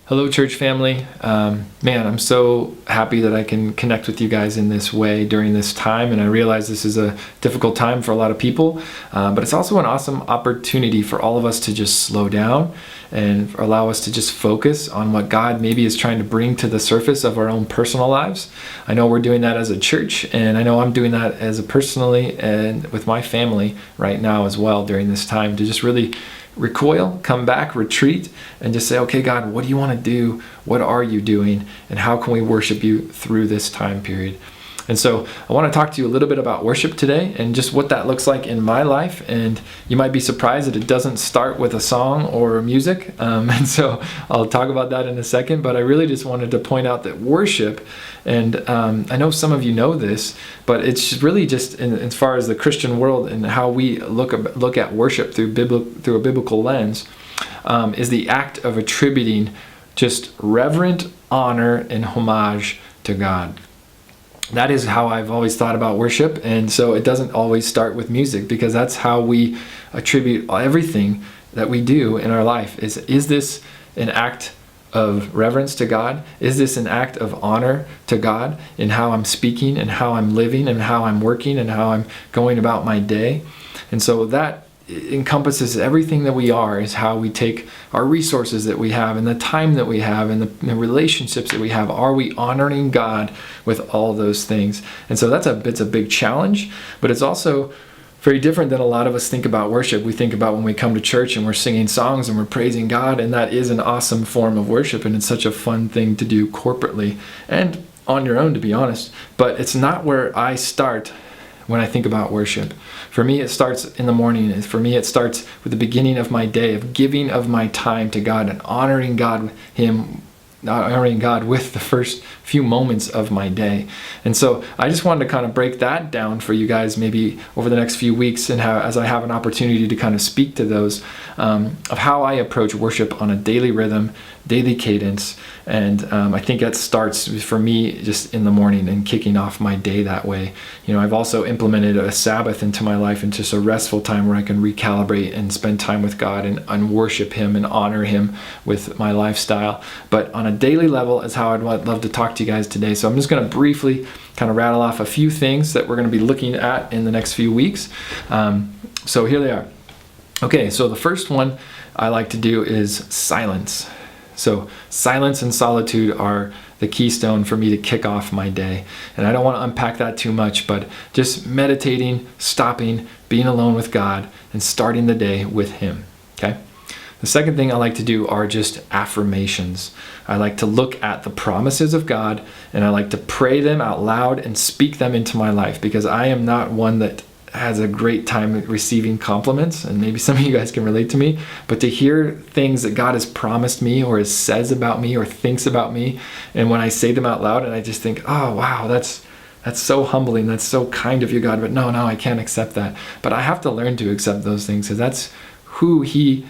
Hello, church family. Man, I'm so happy that I can connect with you guys in this way during this time. And I realize this is a difficult time for a lot of people, but it's also an awesome opportunity for all of us to just slow down and allow us to just focus on what God maybe is trying to bring to the surface of our own personal lives. I know we're doing that as a church, and I know I'm doing that as a personally and with my family right now as well during this time, to just really recoil, come back, retreat, and just say, okay, God, what do you want to do? What are you doing? And how can we worship you through this time period? And so I want to talk to you a little bit about worship today and just what that looks like in my life. And you might be surprised that it doesn't start with a song or music. And so I'll talk about that in a second. But I really just wanted to point out that worship, and I know some of you know this, but it's really just as far as the Christian world and how we look at worship through a biblical lens, is the act of attributing just reverent honor and homage to God. That is how I've always thought about worship, and so it doesn't always start with music, because that's how we attribute everything that we do in our life. Is this an act of reverence to God? Is this an act of honor to God in how I'm speaking and how I'm living and how I'm working and how I'm going about my day? And so that encompasses everything that we are, is how we take our resources that we have and the time that we have and the relationships that we have. Are we honoring God with all those things? And so it's a big challenge, but it's also very different than a lot of us think about worship. We think about when we come to church and we're singing songs and we're praising God, and that is an awesome form of worship, and it's such a fun thing to do corporately and on your own, to be honest. But it's not where I start when I think about worship. For me, it starts in the morning. For me, it starts with the beginning of my day, of giving of my time to God and honoring God with the first few moments of my day. And so I just wanted to kind of break that down for you guys maybe over the next few weeks, and as I have an opportunity to kind of speak to those, of how I approach worship on a daily rhythm, daily cadence. And I think that starts for me just in the morning and kicking off my day that way. I've also implemented a Sabbath into my life, and just a restful time where I can recalibrate and spend time with God and worship Him and honor Him with my lifestyle. But on a daily level is how I'd love to talk to you guys today. So I'm just going to briefly kind of rattle off a few things that we're going to be looking at in the next few weeks. So here they are. Okay, so the first one I like to do is silence. So silence and solitude are the keystone for me to kick off my day. And I don't want to unpack that too much, but just meditating, stopping, being alone with God, and starting the day with Him. Okay? The second thing I like to do are just affirmations. I like to look at the promises of God, and I like to pray them out loud and speak them into my life, because I am not one that has a great time receiving compliments, and maybe some of you guys can relate to me, but to hear things that God has promised me or says about me or thinks about me, and when I say them out loud, and I just think, oh wow, that's so humbling, that's so kind of you, God, but no, I can't accept that. But I have to learn to accept those things, because that's who He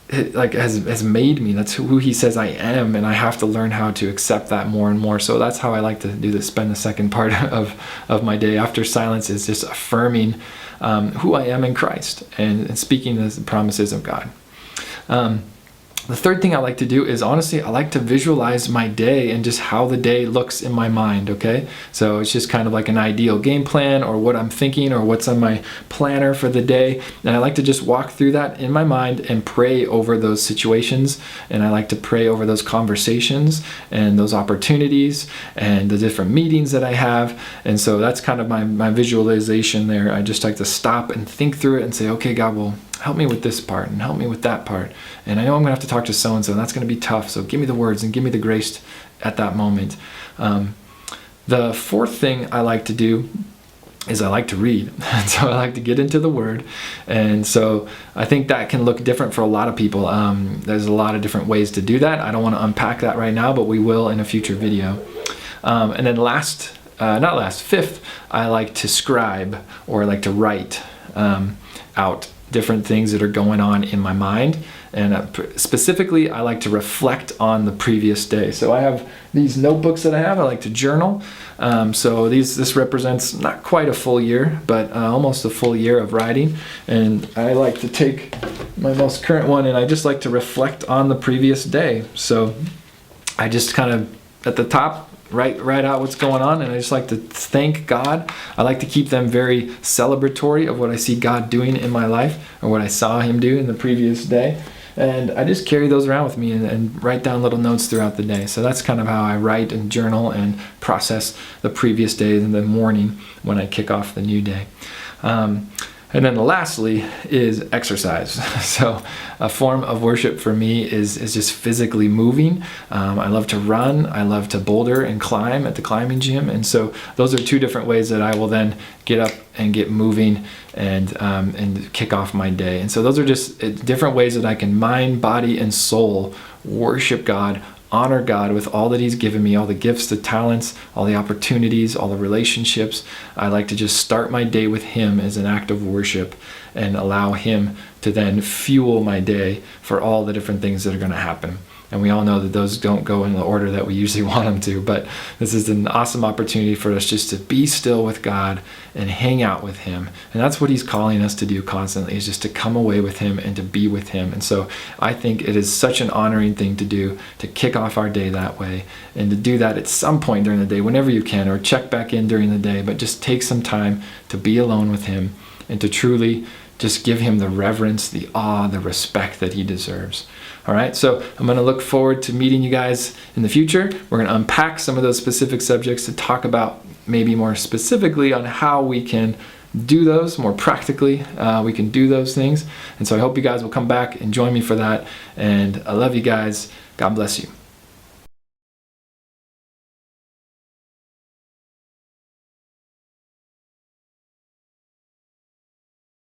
has made me. That's who He says I am, and I have to learn how to accept that more and more. So that's how I like to do this, spend the second part of my day after silence, is just affirming who I am in Christ and speaking the promises of God. The third thing I like to do is, honestly, I like to visualize my day and just how the day looks in my mind, okay? So it's just kind of like an ideal game plan, or what I'm thinking, or what's on my planner for the day. And I like to just walk through that in my mind and pray over those situations. And I like to pray over those conversations and those opportunities and the different meetings that I have. And so that's kind of my visualization there. I just like to stop and think through it and say, okay, God, well, help me with this part and help me with that part. And I know I'm going to have to talk to so-and-so, and that's going to be tough. So give me the words and give me the grace at that moment. The fourth thing I like to do is I like to read. So I like to get into the Word. And so I think that can look different for a lot of people. There's a lot of different ways to do that. I don't want to unpack that right now, but we will in a future video. And then fifth, I like to scribe, or I like to write out different things that are going on in my mind. And specifically, I like to reflect on the previous day. So I have these notebooks that I like to journal. So this represents not quite a full year, but almost a full year of writing. And I like to take my most current one, and I just like to reflect on the previous day. So I just kind of, at the top, write out what's going on, and I just like to thank God. I like to keep them very celebratory of what I see God doing in my life, or what I saw him do in the previous day. And I just carry those around with me and write down little notes throughout the day. So that's kind of how I write and journal and process the previous day in the morning when I kick off the new day. And then lastly is exercise. So a form of worship for me is just physically moving. I love to run. I love to boulder and climb at the climbing gym. And so those are two different ways that I will then get up and get moving and kick off my day. And so those are just different ways that I can mind, body, and soul worship God, honor God with all that he's given me, all the gifts, the talents, all the opportunities, all the relationships. I like to just start my day with him as an act of worship and allow him to then fuel my day for all the different things that are going to happen. And we all know that those don't go in the order that we usually want them to, but this is an awesome opportunity for us just to be still with God and hang out with him. And that's what he's calling us to do constantly, is just to come away with him and to be with him. And so I think it is such an honoring thing to do, to kick off our day that way, and to do that at some point during the day, whenever you can, or check back in during the day, but just take some time to be alone with him and to truly just give him the reverence, the awe, the respect that he deserves. All right, so I'm going to look forward to meeting you guys in the future. We're going to unpack some of those specific subjects to talk about maybe more specifically on how we can do those more practically. We can do those things. And so I hope you guys will come back and join me for that. And I love you guys. God bless you.